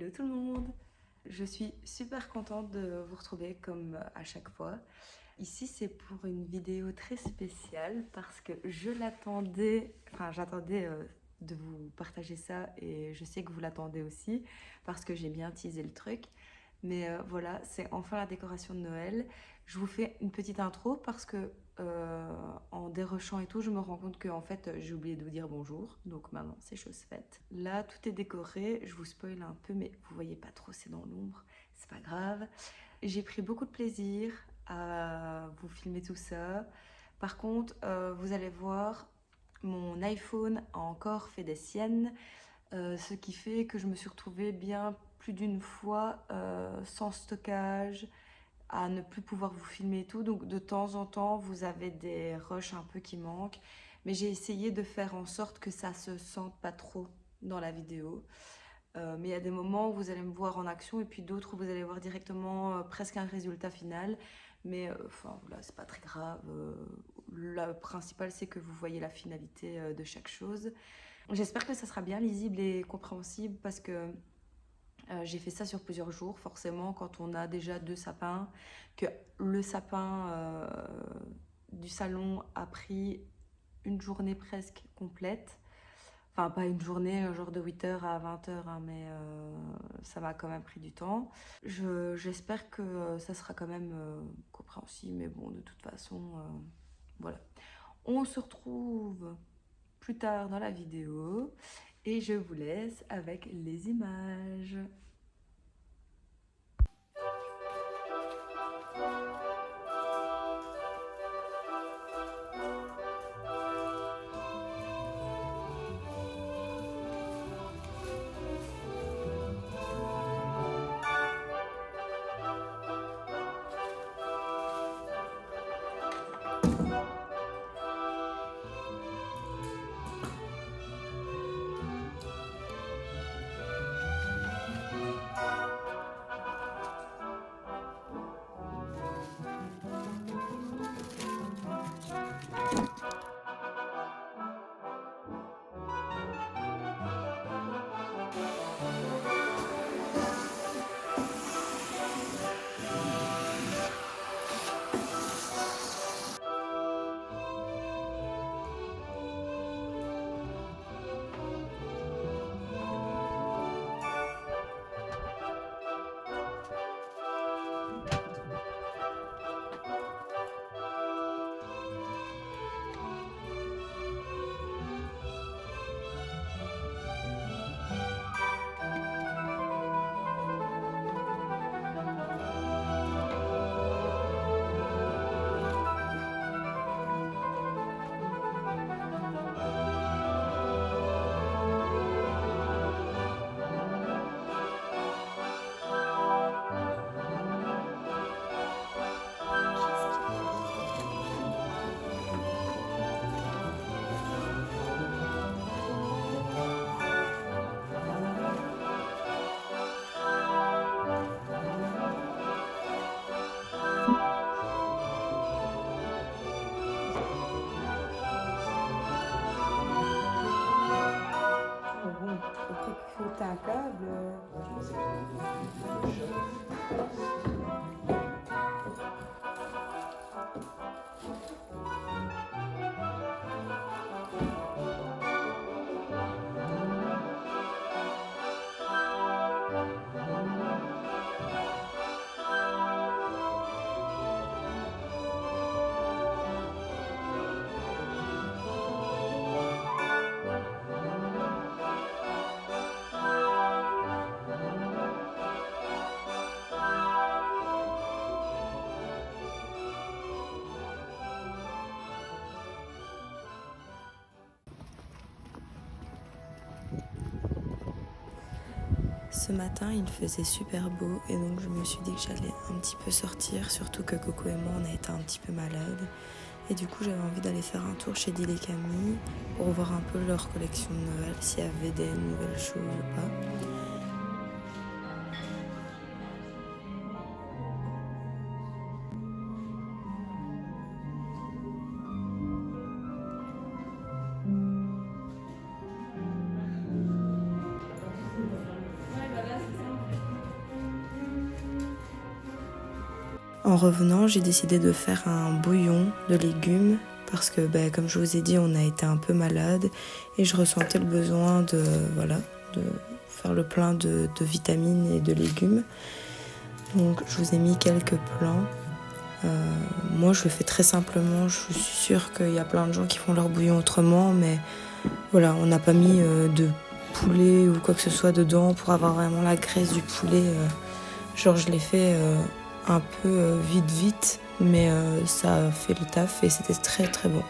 Hello tout le monde! Je suis super contente de vous retrouver comme à chaque fois. Ici c'est pour une vidéo très spéciale parce que j'attendais de vous partager ça et je sais que vous l'attendez aussi parce que j'ai bien teasé le truc. Mais voilà, c'est enfin la décoration de Noël. Je vous fais une petite intro parce que en dérushant et tout, je me rends compte que en fait, j'ai oublié de vous dire bonjour. Donc maintenant, c'est chose faite. Là, tout est décoré. Je vous spoil un peu, mais vous voyez pas trop, c'est dans l'ombre. C'est pas grave. J'ai pris beaucoup de plaisir à vous filmer tout ça. Par contre, vous allez voir, mon iPhone a encore fait des siennes. Ce qui fait que je me suis retrouvée bien plus d'une fois sans stockage, à ne plus pouvoir vous filmer et tout. Donc de temps en temps, vous avez des rushs un peu qui manquent. Mais j'ai essayé de faire en sorte que ça se sente pas trop dans la vidéo. Mais il y a des moments où vous allez me voir en action et puis d'autres où vous allez voir directement presque un résultat final. Mais enfin voilà, c'est pas très grave. Le principal, c'est que vous voyez la finalité de chaque chose. J'espère que ça sera bien lisible et compréhensible parce que j'ai fait ça sur plusieurs jours. Forcément, quand on a déjà 2 sapins, que le sapin du salon a pris une journée presque complète. Enfin, pas une journée, genre de 8h à 20h, hein, mais ça m'a quand même pris du temps. J'espère que ça sera quand même compréhensible, mais bon, de toute façon, voilà. On se retrouve plus tard dans la vidéo et je vous laisse avec les images. Bon, après qu'il faut un câble. Ce matin, il faisait super beau et donc je me suis dit que j'allais un petit peu sortir, surtout que Coco et moi, on a été un petit peu malades. Et du coup, j'avais envie d'aller faire un tour chez Dil et Camille pour voir un peu leur collection de Noël, s'il y avait des nouvelles choses ou pas. En revenant, j'ai décidé de faire un bouillon de légumes parce que, comme je vous ai dit, on a été un peu malade et je ressentais le besoin de faire le plein de vitamines et de légumes. Donc je vous ai mis quelques plans. Moi je le fais très simplement, je suis sûre qu'il y a plein de gens qui font leur bouillon autrement, mais voilà, on n'a pas mis de poulet ou quoi que ce soit dedans pour avoir vraiment la graisse du poulet. Genre je l'ai fait un peu vite, mais ça a fait le taf et c'était très très bon.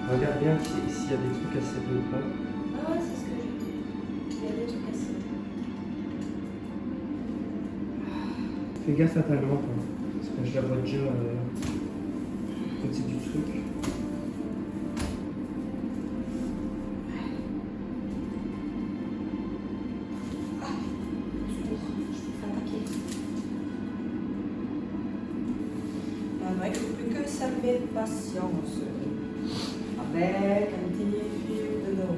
Regarde bien s'il y a des trucs à céder ou pas. Ah ouais, c'est ce que je dis. Il y a des trucs à céder. Fais gaffe à ta lampe, hein, parce que je la vois déjà à côté du truc. Maintenant, il ne faut plus que servir de patience avec un petit fil de l'eau.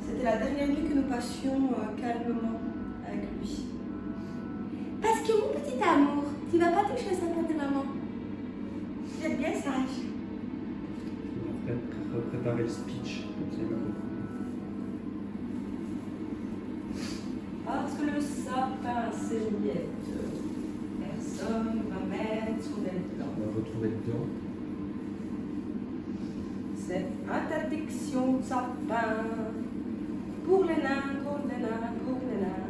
C'était la dernière nuit que nous passions calmement avec lui. Parce que mon petit amour, tu vas pas toucher le sapin de maman. Tu es bien sage. Il faut préparer le speech, comme ça il va comprendre. Parce que le sapin s'émiette, personne va mettre son nez dedans. On va retrouver dedans. Cette interdiction de sapin pour les nains, pour les nains, pour les nains.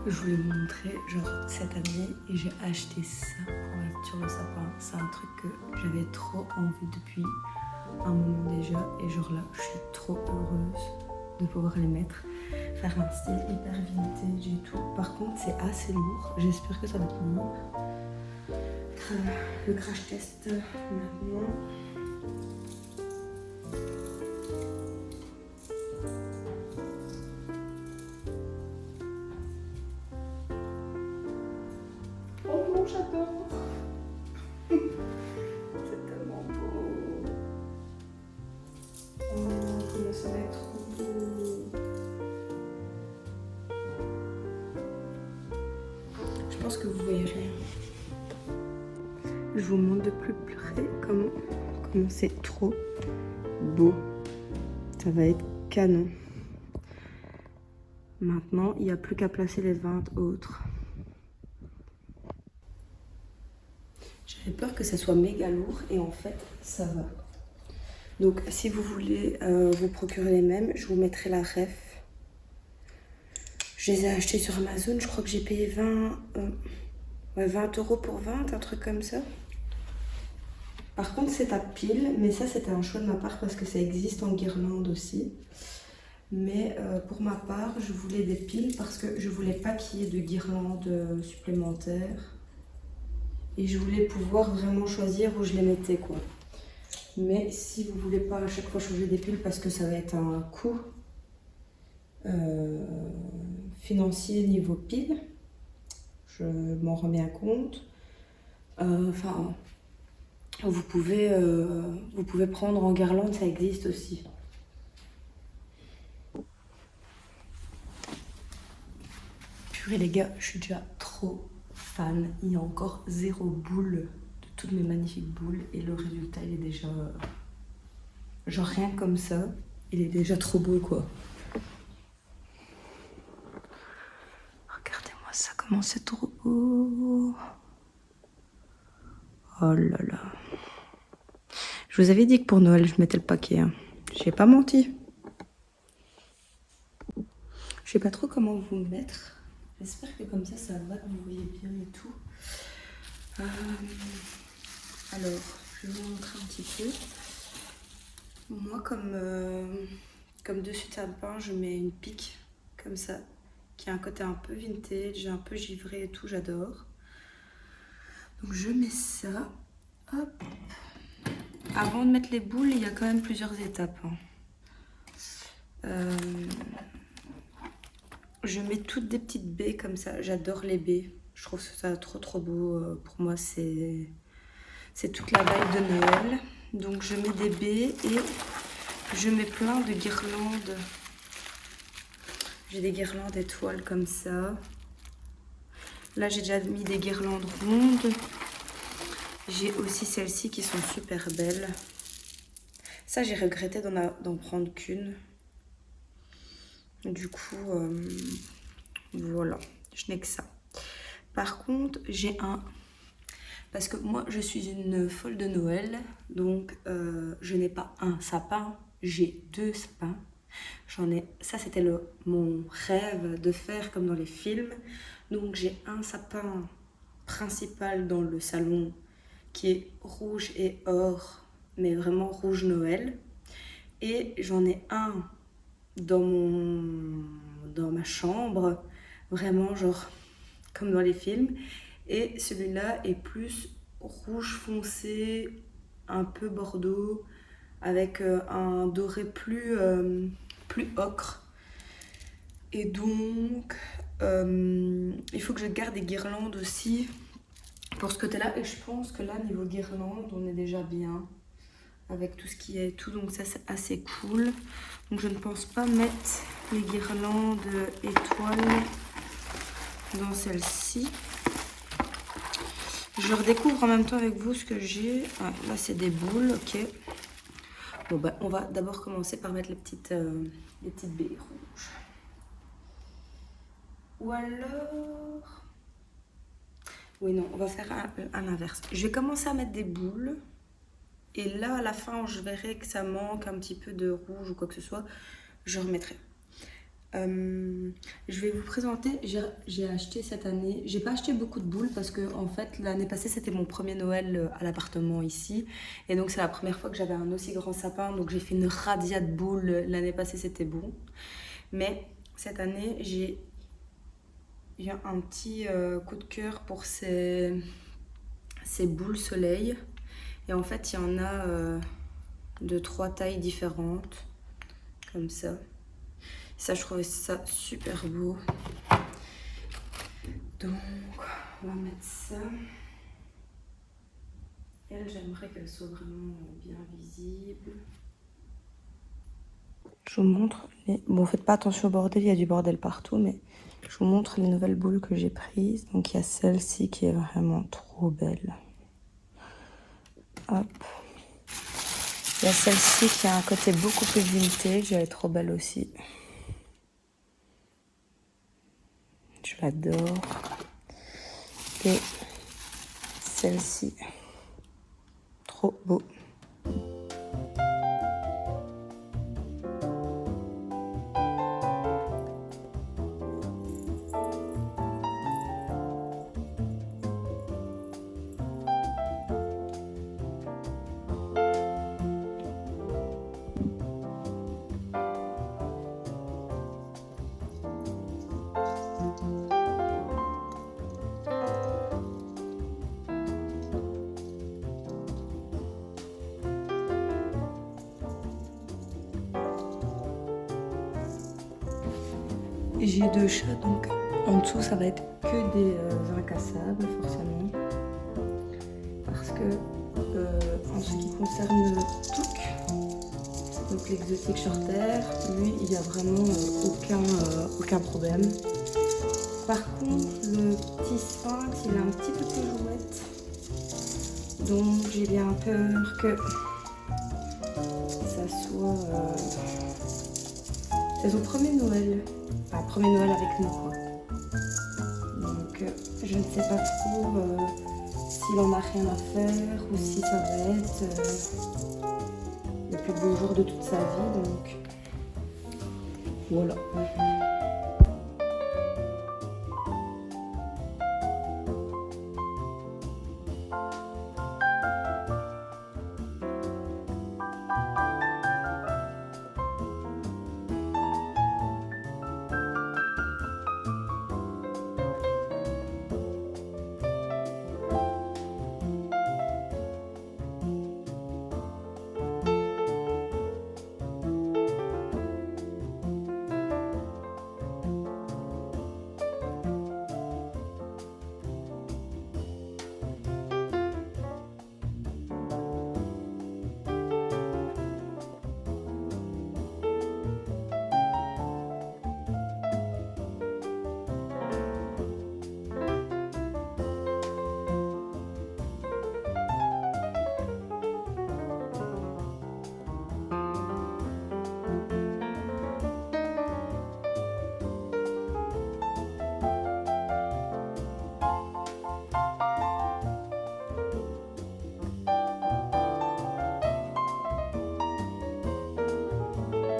Je voulais vous montrer, genre cette année, et j'ai acheté ça pour mettre sur le sapin. C'est un truc que j'avais trop envie depuis un moment déjà. Et genre là, je suis trop heureuse de pouvoir les mettre. Faire un style hyper vintage et tout. Par contre, c'est assez lourd. J'espère que ça va tenir. Le crash test maintenant. Oh mon j'adore. C'est tellement beau. Oh, comment ça va être trop beau. Je pense que vous voyez rien. Je vous montre de plus près comment c'est trop beau. Ça va être canon. Maintenant, il n'y a plus qu'à placer les 20 autres. J'avais peur que ça soit méga lourd et en fait, ça va. Donc, si vous voulez vous procurer les mêmes, je vous mettrai la ref. Je les ai achetés sur Amazon. Je crois que j'ai payé 20 € pour 20, un truc comme ça. Par contre, c'est à pile, mais ça, c'était un choix de ma part parce que ça existe en guirlande aussi. Mais pour ma part, je voulais des piles parce que je voulais pas qu'il y ait de guirlandes supplémentaires. Et je voulais pouvoir vraiment choisir où je les mettais, quoi. Mais si vous voulez pas à chaque fois changer des piles parce que ça va être un coût financier niveau piles, je m'en rends bien compte. Enfin, vous pouvez prendre en guirlande, ça existe aussi. Purée les gars, je suis déjà trop fan. Il y a encore 0 boule de toutes mes magnifiques boules et le résultat il est déjà... genre rien comme ça, il est déjà trop beau quoi. Regardez-moi ça, comment c'est trop beau. Oh là là. Je vous avais dit que pour Noël je mettais le paquet, hein. J'ai pas menti. Je sais pas trop comment vous mettre. J'espère que comme ça va, que vous voyez bien et tout. Alors, je vais vous montrer un petit peu. Moi, comme dessus de sapin, je mets une pique comme ça, qui a un côté un peu vintage, un peu givré et tout, j'adore. Donc je mets ça. Hop. Avant de mettre les boules, il y a quand même plusieurs étapes, hein. Je mets toutes des petites baies comme ça. J'adore les baies. Je trouve ça trop beau. Pour moi, c'est toute la vibe de Noël. Donc, je mets des baies et je mets plein de guirlandes. J'ai des guirlandes étoiles comme ça. Là, j'ai déjà mis des guirlandes rondes. J'ai aussi celles-ci qui sont super belles. Ça, j'ai regretté d'en prendre qu'une. Du coup, voilà, je n'ai que ça. Par contre, j'ai parce que moi, je suis une folle de Noël. Donc, je n'ai pas un sapin, j'ai 2 sapins. Ça, c'était mon rêve de faire comme dans les films. Donc, j'ai un sapin principal dans le salon qui est rouge et or, mais vraiment rouge Noël. Et j'en ai un dans ma chambre, vraiment genre comme dans les films, et celui-là est plus rouge foncé, un peu bordeaux, avec un doré plus ocre. Et donc il faut que je garde des guirlandes aussi pour ce côté-là, et je pense que là niveau guirlande on est déjà bien avec tout ce qui est tout, donc ça c'est assez cool. Donc je ne pense pas mettre les guirlandes étoiles dans celle-ci. Je redécouvre en même temps avec vous ce que j'ai. Ouais, là c'est des boules, ok. Bon bah on va d'abord commencer par mettre les petites baies rouges. Ou alors... oui non, on va faire à l'inverse. Je vais commencer à mettre des boules. Et là, à la fin, je verrai que ça manque un petit peu de rouge ou quoi que ce soit, je remettrai. Je vais vous présenter, j'ai acheté cette année, j'ai pas acheté beaucoup de boules parce que en fait l'année passée c'était mon premier Noël à l'appartement ici et donc c'est la première fois que j'avais un aussi grand sapin, donc j'ai fait une radia de boules. L'année passée c'était bon, mais cette année j'ai eu un petit coup de cœur pour ces boules soleil et en fait il y en a de 3 tailles différentes comme ça. Ça, je trouvais ça super beau. Donc, on va mettre ça. Elle, j'aimerais qu'elle soit vraiment bien visible. Je vous montre les... Bon, faites pas attention au bordel, il y a du bordel partout, mais je vous montre les nouvelles boules que j'ai prises. Donc, il y a celle-ci qui est vraiment trop belle. Hop. Il y a celle-ci qui a un côté beaucoup plus vintage, elle est trop belle aussi. Je l'adore. Et celle-ci, trop beau. J'ai 2 chats, donc en dessous ça va être que des incassables forcément. Parce que en ce qui concerne le Touk, donc l'exotique shorthair, lui il n'y a vraiment aucun problème. Par contre le petit sphinx il est un petit peu plus jouette. Donc j'ai bien peur que ça soit... C'est son premier Noël. Enfin, premier Noël avec nous quoi. Donc je ne sais pas trop s'il en a rien à faire ou si ça va être le plus beau jour de toute sa vie, donc voilà.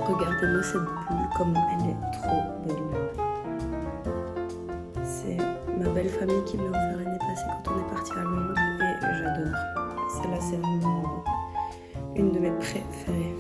Regardez-moi cette boule, comme elle est trop belle. C'est ma belle famille qui me l'a offert l'année passée quand on est parti à Londres et j'adore. Celle-là, c'est vraiment une de mes préférées.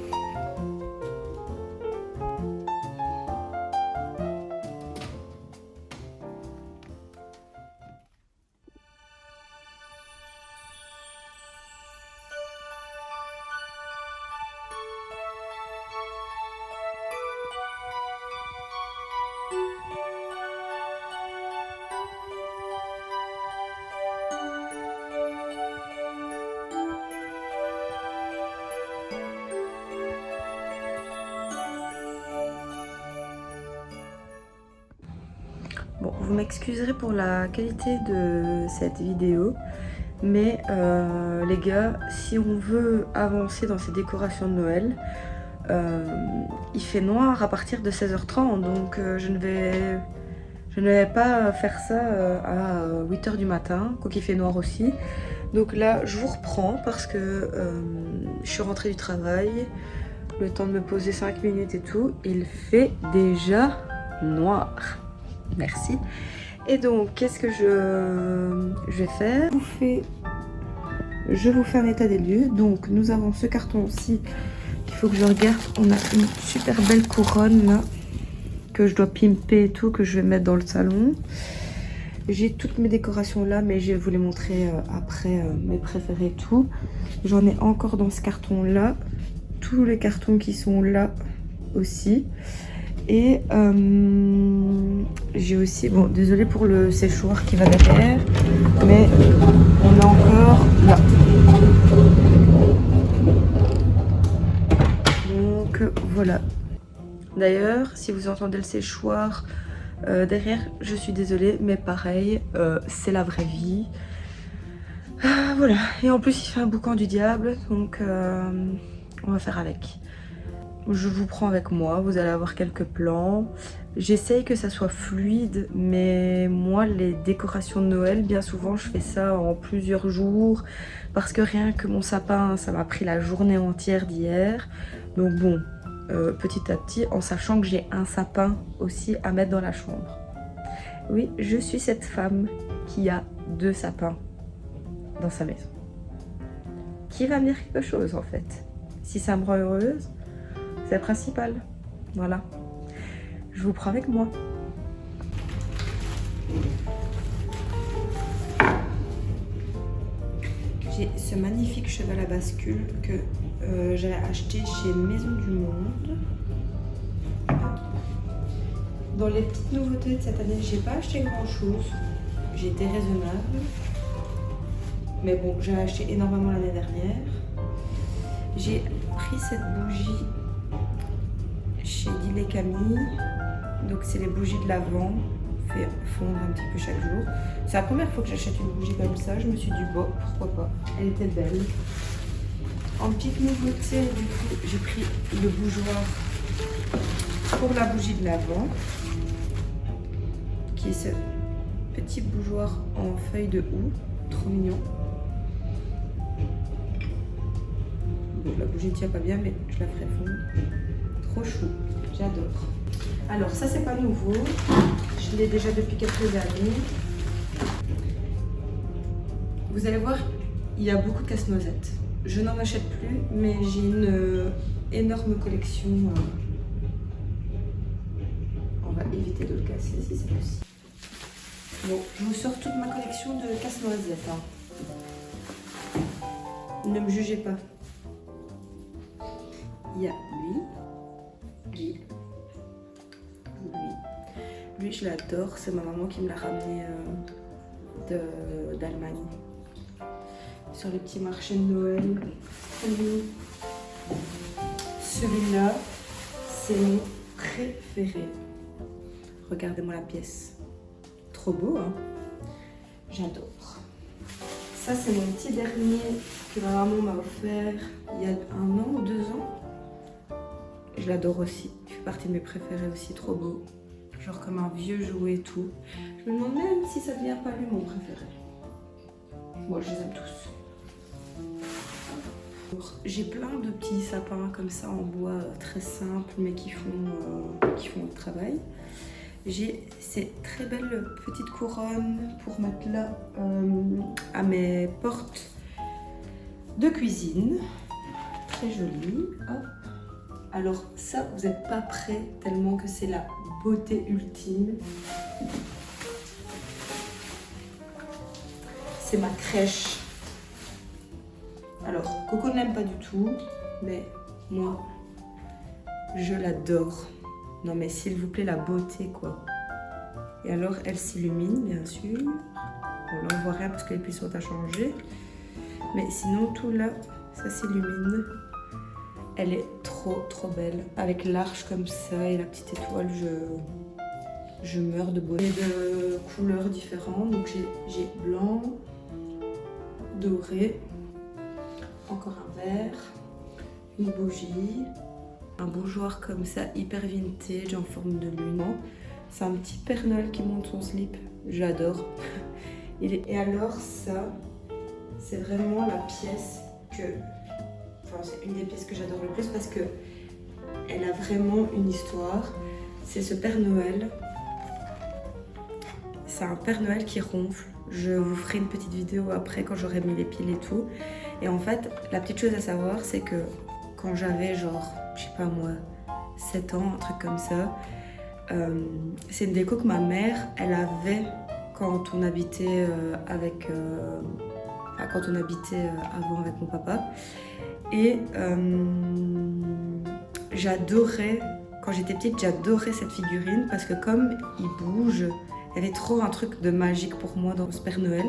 Bon, vous m'excuserez pour la qualité de cette vidéo, mais les gars, si on veut avancer dans ces décorations de Noël, il fait noir à partir de 16h30, donc je ne vais pas faire ça à 8h du matin, quoi qu'il fait noir aussi. Donc là, je vous reprends parce que je suis rentrée du travail, le temps de me poser 5 minutes et tout, il fait déjà noir. Merci. Et donc, qu'est-ce que je vais faire? Je vous fais un état des lieux. Donc, nous avons ce carton-ci qu'il faut que je regarde. On a une super belle couronne là que je dois pimper et tout, que je vais mettre dans le salon. J'ai toutes mes décorations là, mais je vais vous les montrer après, mes préférés et tout. J'en ai encore dans ce carton là. Tous les cartons qui sont là aussi. Et j'ai aussi, bon, désolé pour le séchoir qui va derrière, mais on a encore là. Donc voilà. D'ailleurs, si vous entendez le séchoir derrière, je suis désolée, mais pareil, c'est la vraie vie. Voilà. Et en plus, il fait un boucan du diable, donc on va faire avec. Je vous prends avec moi, vous allez avoir quelques plans. J'essaye que ça soit fluide, mais moi, les décorations de Noël, bien souvent, je fais ça en plusieurs jours. Parce que rien que mon sapin, ça m'a pris la journée entière d'hier. Donc bon, petit à petit, en sachant que j'ai un sapin aussi à mettre dans la chambre. Oui, je suis cette femme qui a 2 sapins dans sa maison. Qui va me dire quelque chose, en fait. Si ça me rend heureuse, c'est le principal. Voilà. Je vous prends avec moi. J'ai ce magnifique cheval à bascule que j'avais acheté chez Maison du Monde. Dans les petites nouveautés de cette année, j'ai pas acheté grand chose. J'ai été raisonnable. Mais bon, j'ai acheté énormément l'année dernière. J'ai pris cette bougie chez Guy et Camille. Donc c'est les bougies de l'Avent, fait fondre un petit peu chaque jour. C'est la première fois que j'achète une bougie comme ça. Je me suis dit bon, pourquoi pas. Elle était belle. En petite nouveauté, du coup, j'ai pris le bougeoir pour la bougie de l'Avent, qui est ce petit bougeoir en feuille de houx, trop mignon. Bon, la bougie ne tient pas bien, mais je la ferai fondre. Trop chou, j'adore. Alors ça c'est pas nouveau, je l'ai déjà depuis quelques années. Vous allez voir, il y a beaucoup de casse-noisettes. Je n'en achète plus, mais j'ai une énorme collection. On va éviter de le casser si c'est possible. Bon, je vous sors toute ma collection de casse-noisettes. Ne me jugez pas. Il y a lui. Lui, je l'adore, c'est ma maman qui me l'a ramené d'Allemagne. Sur les petits marchés de Noël. Celui-là, c'est mon préféré. Regardez-moi la pièce. Trop beau, hein? J'adore. Ça, c'est mon petit dernier que ma maman m'a offert il y a 1 an ou 2 ans. Je l'adore aussi. Il fait partie de mes préférés aussi, trop beau. Genre comme un vieux jouet et tout. Je me demande même si ça devient pas lui mon préféré. Moi, je les aime tous. J'ai plein de petits sapins comme ça en bois très simples mais qui font le travail. J'ai ces très belles petites couronnes pour mettre là à mes portes de cuisine. Très jolies. Hop. Alors ça, vous n'êtes pas prêts tellement que c'est la beauté ultime. C'est ma crèche. Alors, Coco ne l'aime pas du tout, mais moi, je l'adore. Non mais s'il vous plaît, la beauté quoi. Et alors, elle s'illumine, bien sûr. Bon là, on voit rien parce que les plis sont à changer. Mais sinon, tout là, ça s'illumine. Elle est trop belle. Avec l'arche comme ça et la petite étoile, je meurs de beauté. De couleurs différentes. Donc j'ai blanc, doré, encore un vert, une bougie, un bougeoir comme ça, hyper vintage en forme de lune. C'est un petit Père Noël qui monte son slip. J'adore. Et alors ça, c'est vraiment la pièce que... Enfin, c'est une des pièces que j'adore le plus parce que elle a vraiment une histoire. C'est ce Père Noël. C'est un Père Noël qui ronfle. Je vous ferai une petite vidéo après quand j'aurai mis les piles et tout. Et en fait, la petite chose à savoir, c'est que quand j'avais genre, je sais pas moi, 7 ans, un truc comme ça, c'est une déco que ma mère, elle avait quand on habitait quand on habitait avant avec mon papa. Et j'adorais, quand j'étais petite, j'adorais cette figurine parce que comme il bouge, il y avait trop un truc de magique pour moi dans ce Père Noël.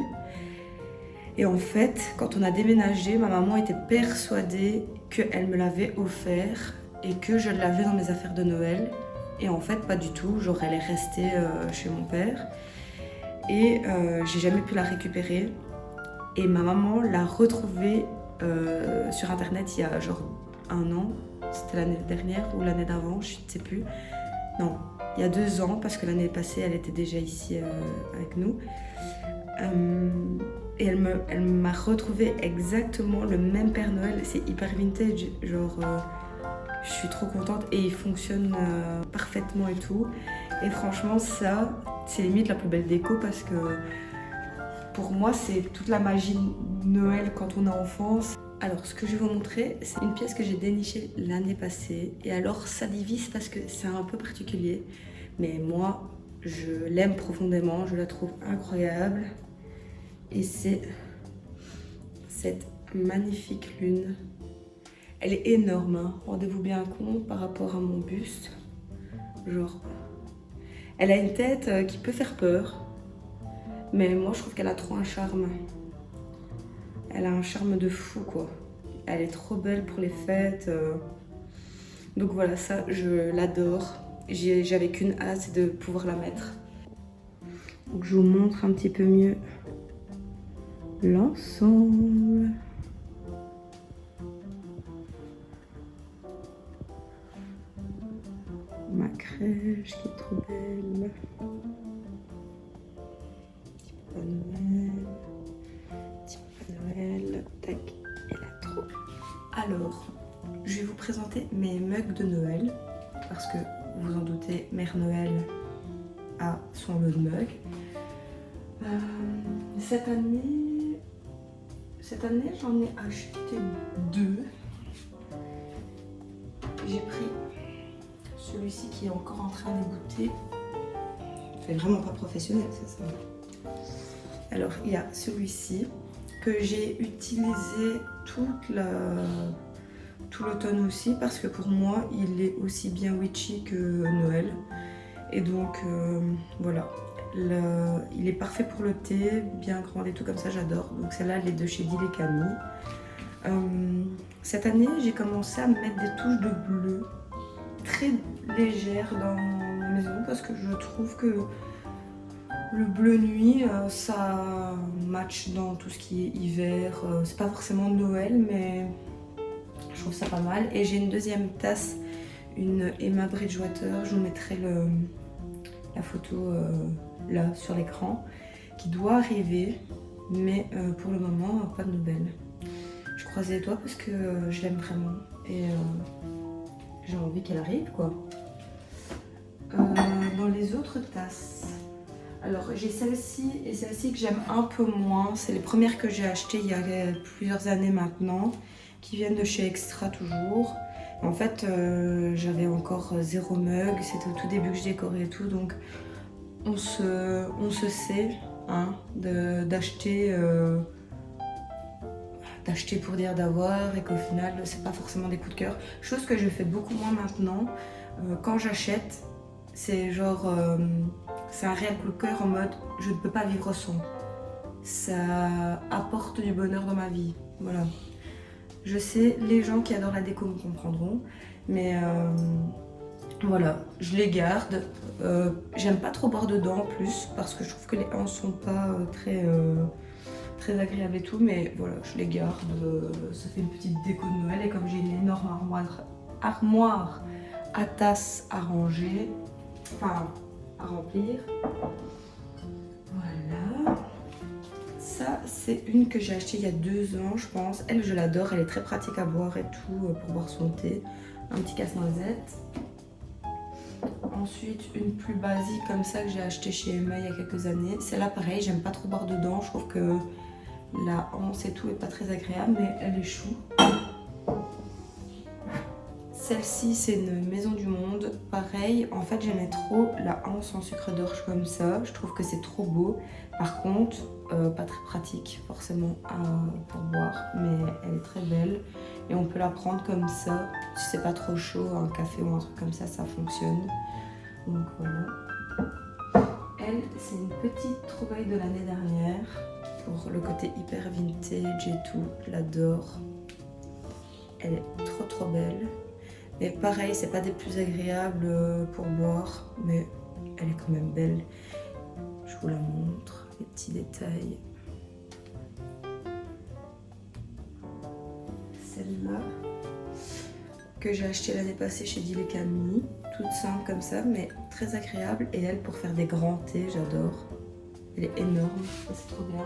Et en fait, quand on a déménagé, ma maman était persuadée qu'elle me l'avait offert et que je l'avais dans mes affaires de Noël. Et en fait, pas du tout. Genre, elle est restée chez mon père. Et j'ai jamais pu la récupérer. Et ma maman l'a retrouvée sur internet il y a genre 1 an. C'était l'année dernière ou l'année d'avant, je ne sais plus. Non, il y a 2 ans, parce que l'année passée, elle était déjà ici avec nous. Et elle m'a retrouvé exactement le même Père Noël. C'est hyper vintage, genre je suis trop contente et il fonctionne parfaitement et tout. Et franchement ça, c'est limite la plus belle déco parce que pour moi c'est toute la magie de Noël quand on est enfant. Alors ce que je vais vous montrer, c'est une pièce que j'ai dénichée l'année passée. Et alors ça divise parce que c'est un peu particulier. Mais moi, je l'aime profondément, je la trouve incroyable. Et c'est cette magnifique lune. Elle est énorme, hein. Rendez-vous bien compte par rapport à mon buste. Genre, elle a une tête qui peut faire peur. Mais moi, je trouve qu'elle a trop un charme. Elle a un charme de fou, quoi. Elle est trop belle pour les fêtes. Donc voilà, ça, je l'adore. J'avais qu'une hâte, c'est de pouvoir la mettre. Donc je vous montre un petit peu mieux l'ensemble. Ma crèche qui est trop belle. Petit Papa Noël. Petit Papa Noël. Tac, elle a trop. Alors, je vais vous présenter mes mugs de Noël. Parce que, vous vous en doutez, Mère Noël a son lot de mugs. Cette année, j'en ai acheté 2. J'ai pris celui-ci qui est encore en train d'égoutter. C'est vraiment pas professionnel, c'est ça. Alors, il y a celui-ci que j'ai utilisé tout l'automne aussi parce que pour moi, il est aussi bien witchy que Noël. Et donc, voilà. Il est parfait pour le thé, bien grand et tout comme ça, j'adore. Donc celle-là, elle est de chez Dil et Camille. Cette année, j'ai commencé à mettre des touches de bleu très légères dans ma maison parce que je trouve que le bleu nuit, ça match dans tout ce qui est hiver. C'est pas forcément Noël, mais je trouve ça pas mal. Et j'ai une deuxième tasse, une Emma Bridgewater. Je vous mettrai la photo là sur l'écran qui doit arriver, mais pour le moment pas de nouvelles. Je croise les doigts parce que je l'aime vraiment et j'ai envie qu'elle arrive quoi. Dans les autres tasses, alors j'ai celle-ci et celle-ci que j'aime un peu moins. C'est les premières que j'ai achetées il y a plusieurs années maintenant, qui viennent de chez Extra toujours. En fait j'avais encore 0 mug, c'était au tout début que je décorais et tout, donc on se sait hein, d'acheter pour dire d'avoir et qu'au final c'est pas forcément des coups de cœur. Chose que je fais beaucoup moins maintenant. Quand j'achète, c'est genre c'est un réel coup de cœur en mode je ne peux pas vivre sans. Ça apporte du bonheur dans ma vie. Voilà. Je sais, les gens qui adorent la déco me comprendront, mais voilà, je les garde. J'aime pas trop boire dedans en plus parce que je trouve que les hanches sont pas très agréables et tout, mais voilà, je les garde. Ça fait une petite déco de Noël et comme j'ai une énorme armoire à tasses à ranger, enfin à remplir. Voilà. Ça, c'est une que j'ai achetée il y a 2 ans, je pense. Elle, je l'adore, elle est très pratique à boire et tout pour boire son thé. Un petit casse-noisette. ensuite une plus basique comme ça que j'ai acheté chez Emma il y a quelques années. Celle-là pareil, j'aime pas trop boire dedans, je trouve que la hanse et tout est pas très agréable, mais elle est chou. Celle-ci c'est une Maison du Monde, pareil, en fait j'aimais trop la hanse en sucre d'orge comme ça, je trouve que c'est trop beau. Par contre, pas très pratique forcément pour boire, mais elle est très belle. Et on peut la prendre comme ça, si c'est pas trop chaud, un café ou un truc comme ça fonctionne. Donc voilà. Elle, c'est une petite trouvaille de l'année dernière, pour le côté hyper vintage et tout, je l'adore. Elle est trop belle. Mais pareil, c'est pas des plus agréables pour boire, mais elle est quand même belle. Je vous la montre, les petits détails. Celle-là, que j'ai achetée l'année passée chez Dilly Camille, toute simple comme ça, mais très agréable. Et elle, pour faire des grands thés, j'adore. Elle est énorme, c'est trop bien.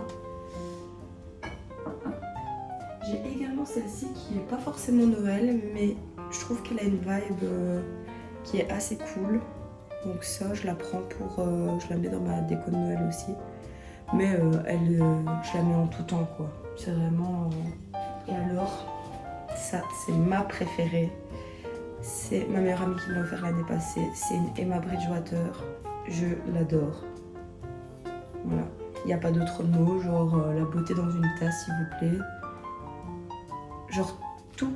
J'ai également celle-ci qui n'est pas forcément Noël, mais je trouve qu'elle a une vibe qui est assez cool. Donc ça, je la prends pour... je la mets dans ma déco de Noël aussi. Mais je la mets en tout temps, quoi. C'est vraiment... Et alors, ça, c'est ma préférée. C'est ma meilleure amie qui me l'a offert l'année passée. C'est une Emma Bridgewater. Je l'adore. Voilà. Il n'y a pas d'autre mot, genre la beauté dans une tasse, s'il vous plaît. Genre tout.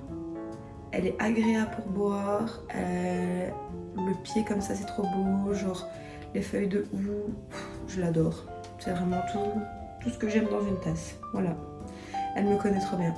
Elle est agréable pour boire. Le pied comme ça, c'est trop beau. Genre les feuilles de houx, je l'adore. C'est vraiment tout ce que j'aime dans une tasse. Voilà. Elle me connaît trop bien.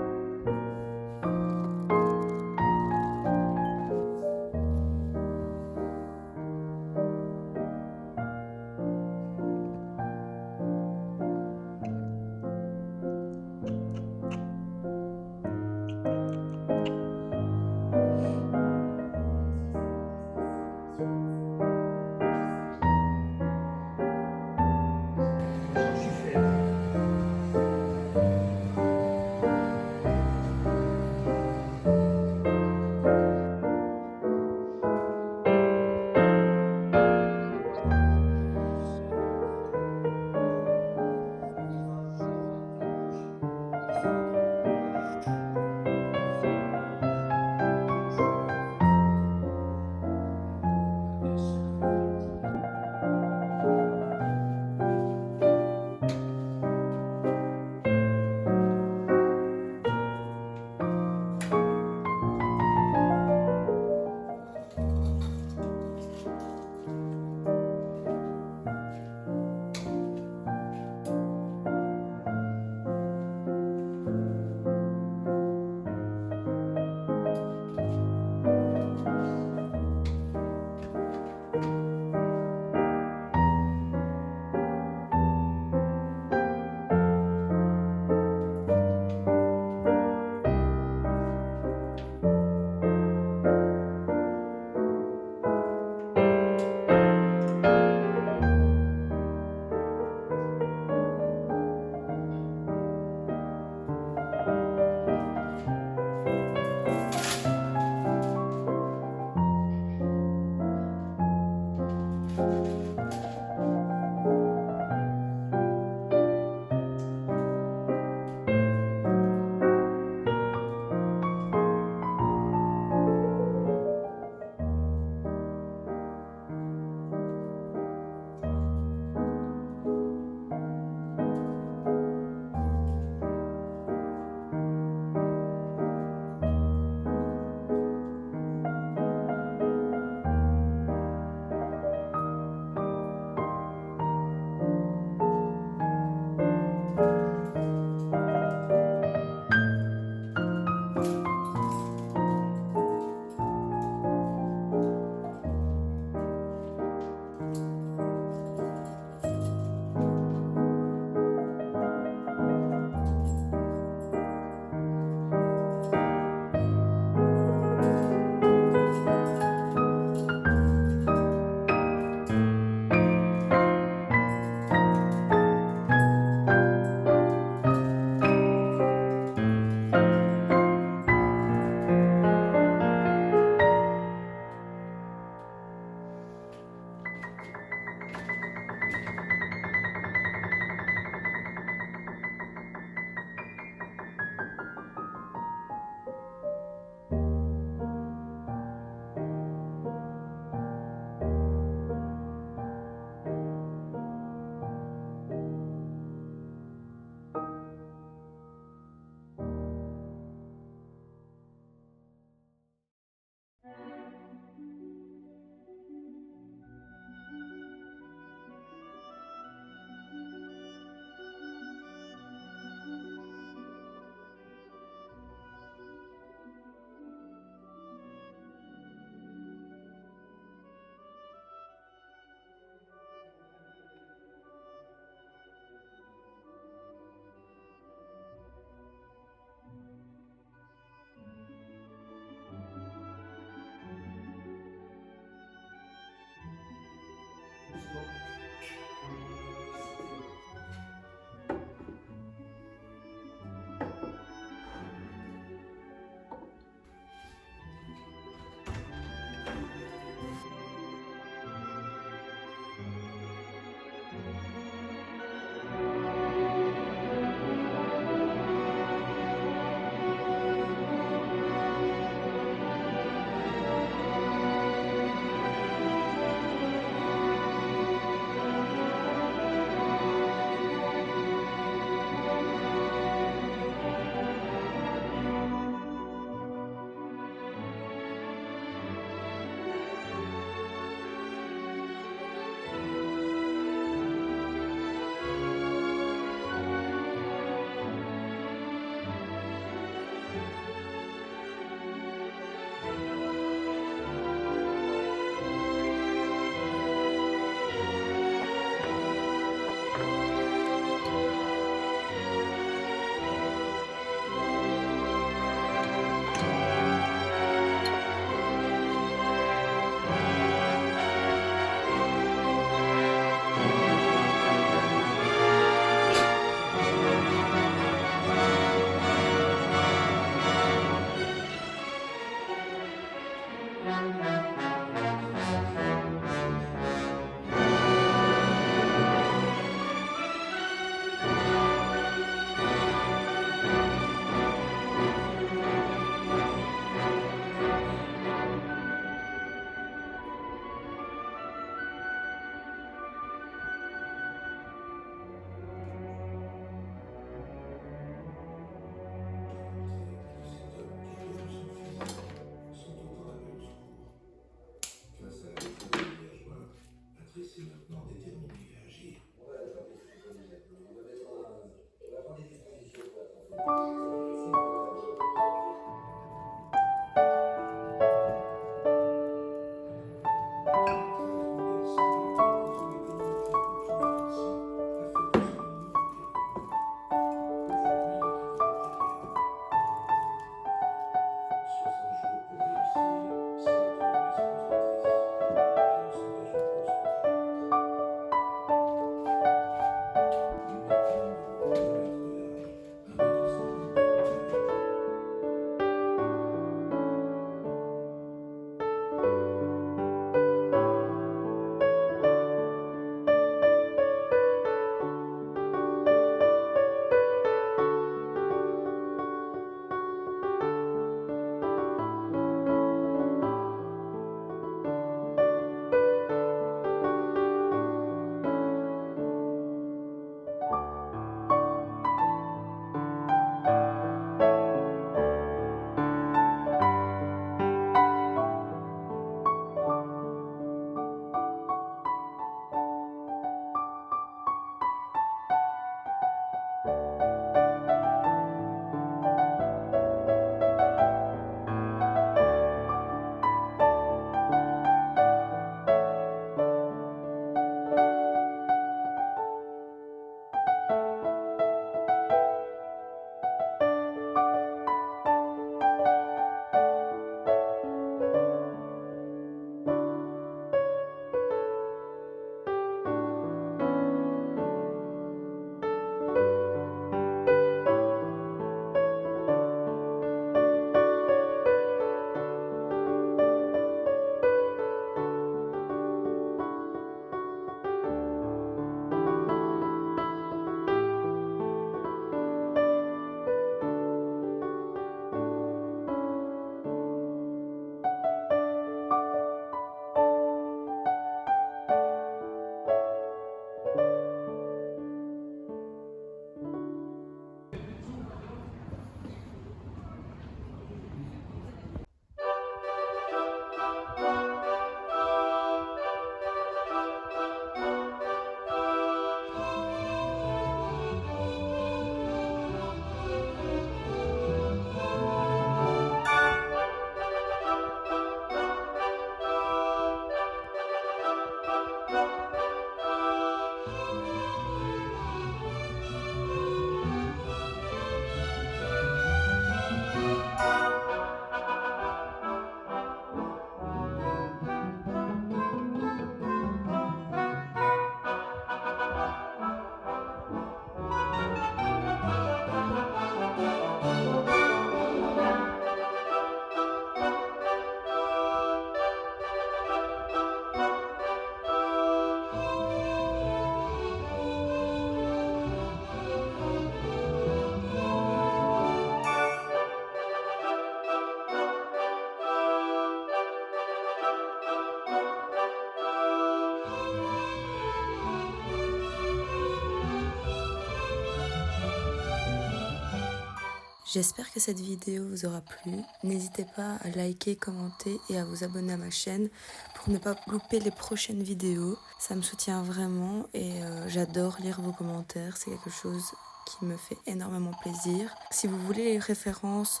J'espère que cette vidéo vous aura plu. N'hésitez pas à liker, commenter et à vous abonner à ma chaîne pour ne pas louper les prochaines vidéos. Ça me soutient vraiment et j'adore lire vos commentaires. C'est quelque chose qui me fait énormément plaisir. Si vous voulez les références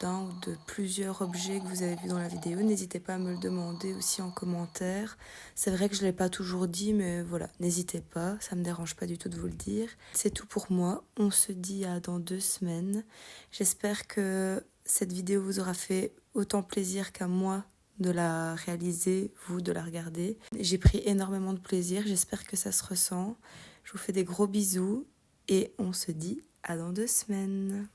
d'un ou de plusieurs objets que vous avez vus dans la vidéo, n'hésitez pas à me le demander aussi en commentaire. C'est vrai que je ne l'ai pas toujours dit, mais voilà, n'hésitez pas, ça ne me dérange pas du tout de vous le dire. C'est tout pour moi, on se dit à dans 2 semaines. J'espère que cette vidéo vous aura fait autant plaisir qu'à moi de la réaliser, vous de la regarder. J'ai pris énormément de plaisir, j'espère que ça se ressent. Je vous fais des gros bisous et on se dit à dans 2 semaines.